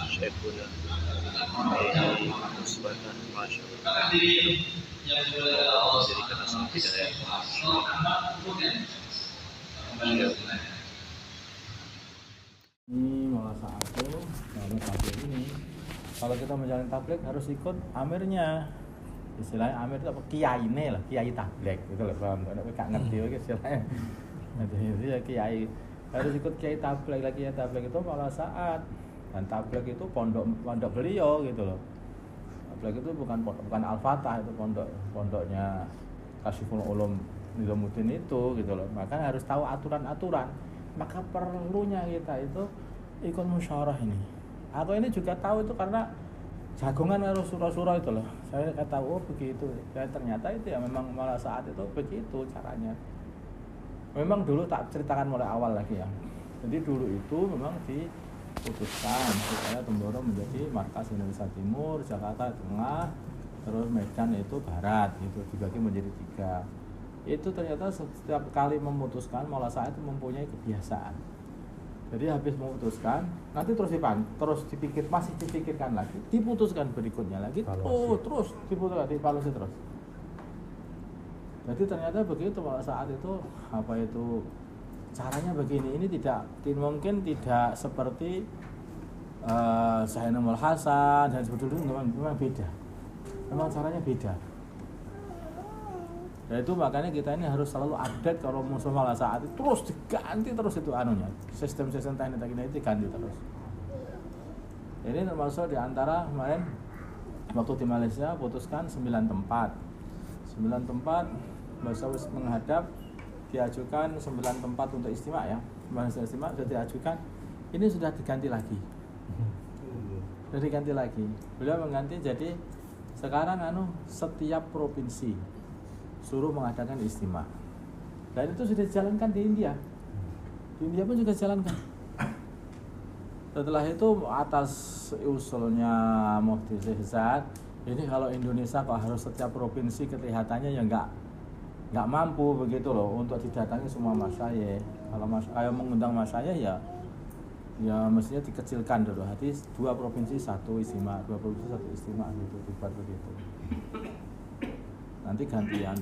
Syekhuna Musbatan Masya Allah jadikan asal hidayah. Ini malah satu, malah tablik ini. Kalau kita menjalani tablik harus ikut amirnya. Istilahnya amir itu apa? Kiai ini lah, kiai tablik. Itu loh, paham? Nggak ngerti lagi istilahnya. Jadi ya kiai harus ikut kiai tablik lagi. Kiai tablik itu malah saat, dan tablik itu pondok beliau gitu loh. Tablik itu bukan Al-Fatah, itu pondoknya Kasyiful Ulum Nizamuddin itu gitu loh. Maka harus tahu aturan-aturan. Maka perlunya kita itu ikut musyawarah ini. Aku ini juga tahu itu karena jagongan harus surah-surah itu loh. Saya tahu begitu. Dan ternyata itu ya memang malah saat itu begitu caranya. Memang dulu tak ceritakan mulai awal lagi ya. Jadi dulu itu memang diputuskan supaya Temboro menjadi markas Indonesia Timur, Jakarta Tengah, terus Medan itu Barat, itu dibagi menjadi 3. Itu ternyata setiap kali memutuskan malah saya itu mempunyai kebiasaan. Jadi habis memutuskan nanti terus dipikirkan lagi, diputuskan berikutnya lagi, terus diputuskan, dievaluasi terus. Jadi ternyata begitu malah saat itu caranya begini. Ini mungkin tidak seperti Zainul Hasan dan sebetulnya memang beda. Memang caranya beda. Dan itu makanya kita ini harus selalu update kalau musuh malah saat itu terus diganti terus itu anunya. Sistem-sistem teknik itu diganti terus. Ini termasuk di antara kemarin waktu di Malaysia putuskan 9 tempat. 9 tempat Bahasa menghadap diajukan 9 tempat untuk istimewa ya. Bahasa istimewa sudah diajukan. Ini sudah diganti lagi. Sudah diganti lagi. Beliau mengganti jadi sekarang setiap provinsi suruh mengadakan istimewa. Dan itu sudah dijalankan di India. Di India pun juga dijalankan. Setelah itu atas usulnya Mufti Syihzad, ini kalau Indonesia kok harus setiap provinsi kelihatannya ya nggak mampu begitu loh untuk didatangi semua masyayikh. Kalau mengundang masyayikh ya mestinya dikecilkan dulu. Hati 2 provinsi 1 istimewa, 2 provinsi 1 istimewa gitu, dibuat begitu. Nanti gantian.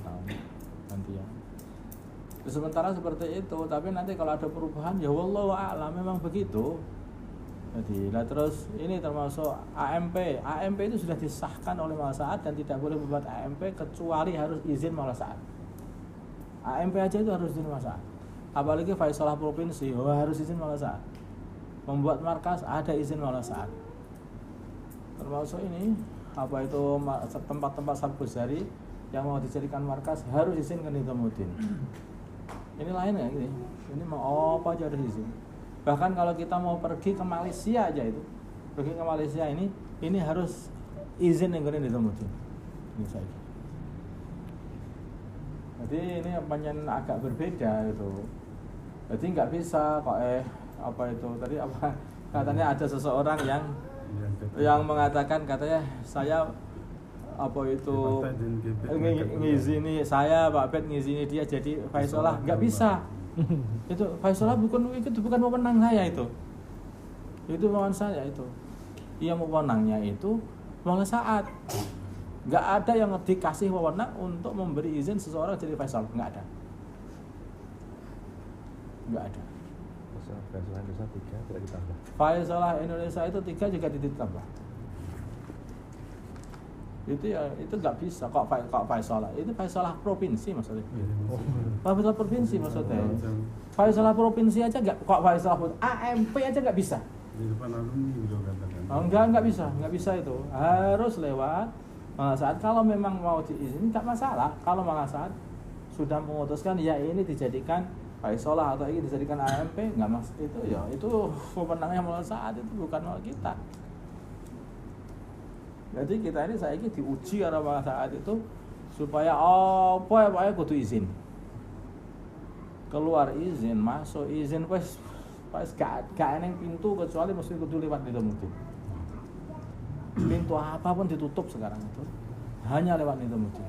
Sementara seperti itu, tapi nanti kalau ada perubahan ya wallahu a'lam memang begitu. Jadi terus ini termasuk AMP itu sudah disahkan oleh Maula Saat dan tidak boleh membuat AMP kecuali harus izin Maula Saat. AMP aja itu harus izin Maula Saat. Apalagi Faisalah provinsi harus izin Maula Saat. Membuat markas ada izin Maula Saat. Termasuk ini tempat-tempat Sabguzari yang mau dijadikan markas harus izin ke Nizamuddin. Ini lain ya ini. Ini mau apa aja harus izin. Bahkan kalau kita mau pergi ke Malaysia aja itu, pergi ke Malaysia ini harus izin yang ke Nizamuddin. Ini saya. Jadi ini agak berbeda itu. Jadi nggak bisa kok tadi katanya ada seseorang yang mengatakan katanya saya ngizini saya Pak Bet ngizini dia jadi Faisalah nggak bisa. Itu Faisalah bukan wewenang saya itu wewenang saya itu. Yang wewenangnya itu Maula Saat. Nggak ada yang dikasih wewenang untuk memberi izin seseorang jadi Faisalah, nggak ada. Faisalah Indonesia 3 tidak ditambah. Faisalah Indonesia itu 3 juga ditambah. Itu nggak bisa kok Faisalah. Itu Faisalah provinsi maksudnya. Faisalah provinsi maksudnya. Faisalah provinsi aja nggak kok Faisalah AMP aja nggak bisa. Di depan alumni juga katakan. Nggak bisa itu. Harus lewat Maula Saat. Kalau memang mau diizin nggak masalah. Kalau Maula Saat sudah memutuskan ya ini dijadikan Faisalah atau ini dijadikan AMP nggak mas itu pemenangnya Maula Saat, itu bukan Maula kita. Jadi kita ini saya diuji karena Maula Saat itu supaya kudu izin. Keluar izin, masuk izin pas gak eneng pintu kecuali mesti kudu lewat Nizamuddin. Pintu apapun ditutup sekarang itu hanya lewat Nizamuddin.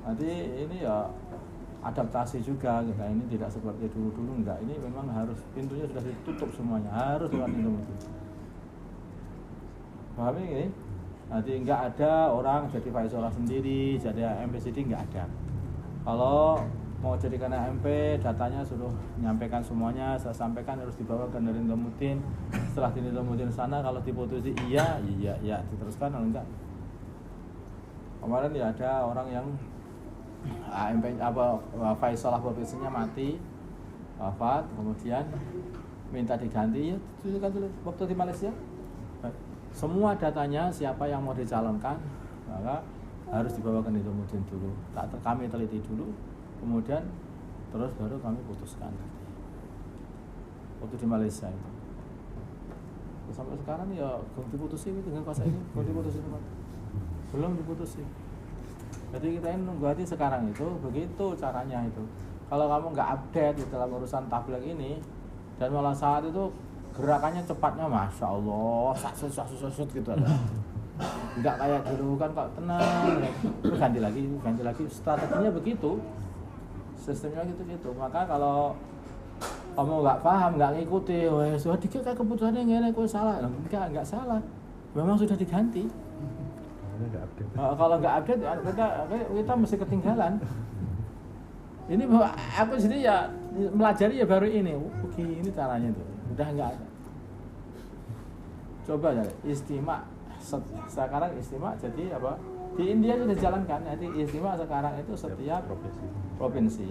Jadi ini ya adaptasi juga kita ini tidak seperti dulu enggak, ini memang harus pintunya sudah ditutup semuanya, harus lewat Indomutin. Paham ini? Nanti enggak ada orang jadi faizolah sendiri, jadi MPCD enggak ada. Kalau mau jadikan AMP, datanya suruh menyampaikan semuanya, saya sampaikan harus dibawa ke Indomutin. Setelah di Indomutin sana kalau diputusi iya diteruskan, kalau enggak. Kemarin ya ada orang yang AMP faizolah provinsinya mati, wafat, kemudian minta diganti, ya itu kan waktu di Malaysia. Semua datanya siapa yang mau dicalonkan, maka harus dibawa ke Indomutin dulu. Kami teliti dulu, kemudian terus baru kami putuskan. Waktu di Malaysia itu. Sampai sekarang ya belum diputusin dengan kuasa ini, belum diputusin belum diputusin. Jadi kita ini nunggu hati sekarang itu, begitu caranya itu. Kalau kamu nggak update di dalam urusan tabligh ini, dan malah saat itu gerakannya cepatnya, masya Allah, sasut gitu ada. Nggak kayak dulu kan kok tenang, ganti lagi, strateginya begitu, sistemnya gitu. Maka kalau kamu nggak paham, nggak ngikuti, sudah dikira keputusannya nggak salah, nggak salah, memang sudah diganti. Kalau nggak update kita mesti ketinggalan. Ini aku sendiri ya melajari ya baru ini. Oke, ini caranya tuh. Udah nggak ada. Coba ya istimewa. Sekarang istimewa jadi apa? Di India sudah dijalankan. Nanti istimewa sekarang itu setiap provinsi,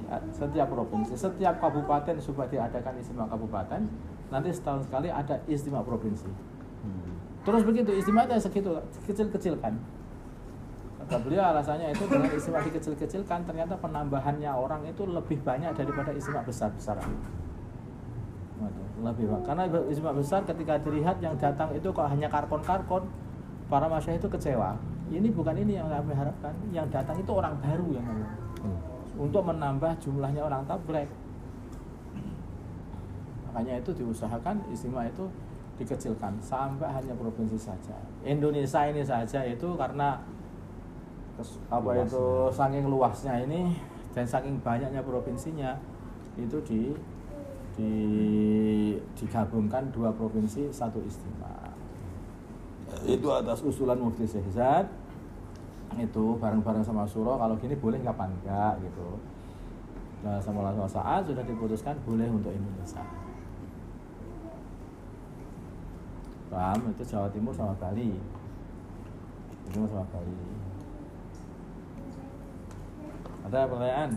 setiap kabupaten supaya diadakan istimewa kabupaten. Nanti setahun sekali ada istimewa provinsi. Terus begitu istimewa itu segitu kecil kan. Kata beliau alasannya itu dengan istimewa dikecil-kecilkan ternyata penambahannya orang itu lebih banyak daripada istimewa besar-besaran. Lebih banyak. Karena istimewa besar ketika dilihat yang datang itu kok hanya karkon-karkon, para masyayikh itu kecewa. Ini bukan ini yang kami harapkan. Yang datang itu orang baru yang untuk menambah jumlahnya orang tabligh. Makanya itu diusahakan istimewa itu dikecilkan sampai hanya provinsi saja. Indonesia ini saja itu karena itu saking luasnya ini dan saking banyaknya provinsinya itu digabungkan 2 provinsi 1 istimewa. Itu atas usulan Mufti Syehzad itu bareng-bareng sama Syuro kalau gini boleh kapan enggak gitu. Nah, sama saat sudah diputuskan boleh untuk Indonesia. Paham? Itu Jawa Timur sama Bali. Itu sama Bali. Ada pertanyaan?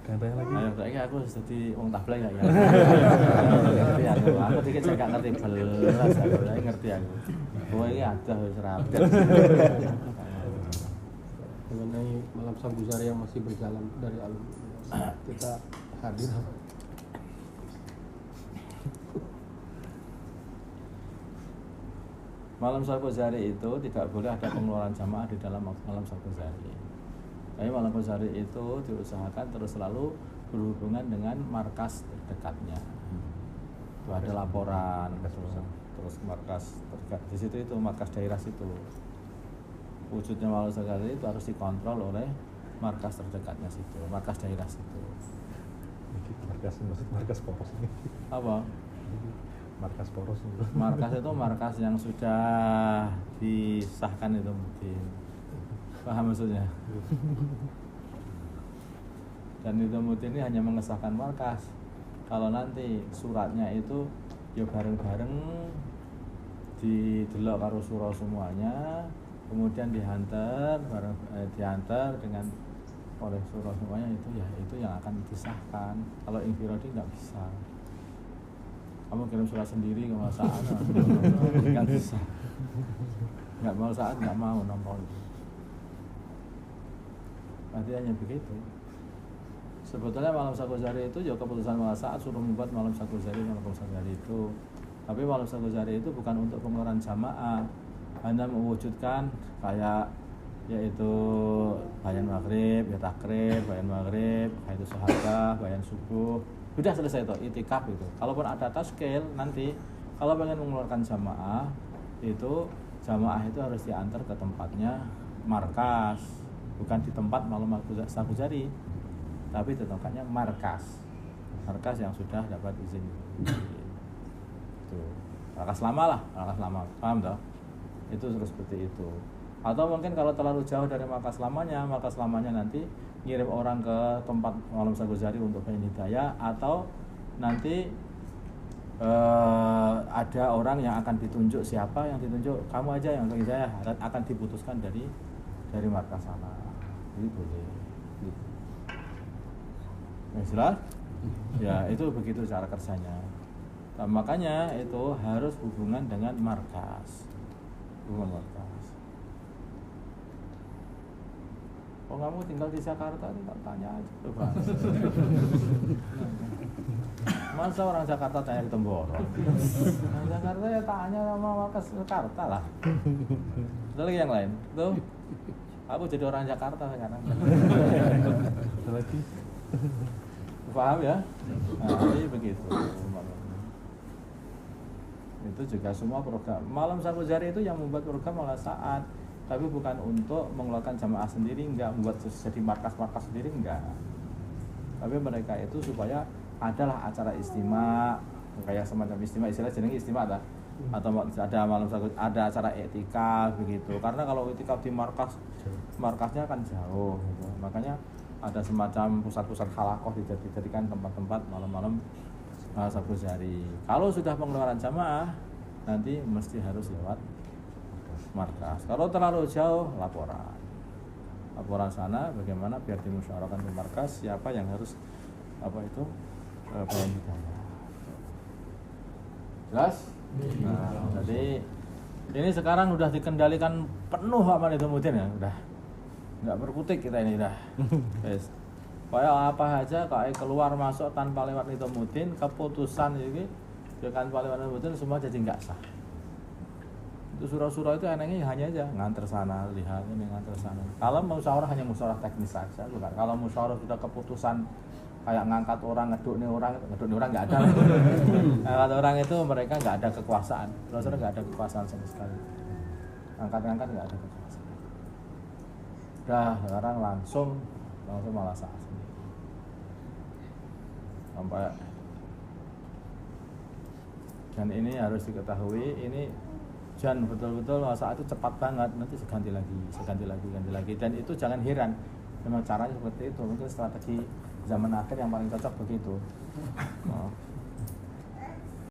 Tanya lagi. Ayo, saya aku jadi wong tabligh ya. Ngerti aku dikit saya gak ngerti belas aku, saya ngerti aku. Kowe iki ada wis rapi. Mengenai malam Sabuzari yang masih berjalan dari alumni, kita hadir. Malam Sabuzari itu tidak boleh ada pengeluaran jamaah di dalam malam Sabuzari. Tapi malam Sabuzari itu diusahakan terus selalu berhubungan dengan markas terdekatnya. Itu ada laporan terus markas terdekat di situ itu markas daerah situ. Wujudnya malam Sabuzari itu harus dikontrol oleh markas terdekatnya situ, markas daerah situ. Markas poros ini. Apa? Markas poros itu. Markas itu markas yang sudah disahkan itu mungkin. Paham maksudnya? Dan itu mungkin ini hanya mengesahkan markas. Kalau nanti suratnya itu ya bareng-bareng didelok karo Syuro semuanya, kemudian dihantar dengan oleh Syuro semuanya itu yang akan disahkan. Kalau infiradi nggak bisa. Kamu kirim surat sendiri ke saat nggak bisa. Nggak mau saat nggak mau nomor itu. Artinya begitu. Sebetulnya malam Sabuzari itu ya keputusan malam saat suruh membuat malam Sabuzari itu. Tapi malam Sabuzari itu bukan untuk pengeluaran jamaah, hanya mewujudkan kayak yaitu bayan maghrib, ya takrib, bayan maghrib, itu sahadah, bayan subuh. Sudah selesai itu, itikaf itu. Kalaupun ada taskil nanti kalau pengen mengeluarkan jamaah itu jamaah itu harus diantar ke tempatnya markas. Bukan di tempat malam Sabuzari, tapi tetangkanya markas yang sudah dapat izin. Itu markas lama lah, markas lama, paham toh? Itu terus seperti itu. Atau mungkin kalau terlalu jauh dari markas lamanya nanti ngirim orang ke tempat Malam Sagozari untuk pengen hidayah, atau nanti ada orang yang akan ditunjuk, siapa yang ditunjuk, kamu aja yang ke hidayah, akan diputuskan dari markas sana. Jadi boleh. Gitu. Jelas? Ya itu begitu cara kerjanya. Nah, makanya itu harus hubungan dengan markas. Hubungan markas. Oh kamu tinggal di Jakarta, tinggal tanya aja. Coba. Masa orang Jakarta tanya ke Temboro? Orang Jakarta ya tanya sama markas Jakarta lah. Ada lagi yang lain? Tuh. Aku jadi orang Jakarta sekarang. Ada lagi. Paham ya? Nah, jadi begitu. Itu juga semua program. Malam Sagozari itu yang membuat program malah saat, tapi bukan untuk mengeluarkan jamaah sendiri, enggak, membuat jadi markas-markas sendiri, enggak. Tapi mereka itu supaya adalah acara istimewa, kayak semacam istimewa, istilah jenenge istimewa ta? Atau ada malam Sagozari, ada acara etika begitu. Karena kalau etika di markasnya kan jauh gitu. Makanya ada semacam pusat-pusat halakoh dijadikan tempat-tempat malam-malam Sagozari. Kalau sudah pengeluaran jamaah nanti mesti harus lewat markas. Kalau terlalu jauh laporan sana bagaimana biar dimusyawarahkan ke markas siapa yang harus pengen hidayah. Jelas? Nah, jadi ini sekarang udah dikendalikan penuh sama Nidhamuddin ya, udah nggak berkutik kita ini dah. Guys, kayak apa aja kayak keluar masuk tanpa lewat Nidhamuddin, keputusan ini tanpa lewat Nidhamuddin semua jadi nggak sah. Itu surah-surah itu enaknya hanya aja nganter sana, lihat ini nganter sana. Kalau musyawarah hanya musyawarah teknis saja, bukan. Kalau musyawarah sudah keputusan kayak ngangkat orang, ngeduk nih orang nggak ada. Ngangkat orang itu mereka nggak ada kekuasaan, terus nggak ada kekuasaan sama sekali. Angkat-angkat nggak ada kekuasaan. Udah sekarang langsung malah sah sendiri. Sampai dan ini harus diketahui, ini jangan betul-betul saat itu cepat banget, nanti ganti lagi, dan itu jangan heran, memang caranya seperti itu, mungkin strategi zaman akhir yang paling cocok begitu.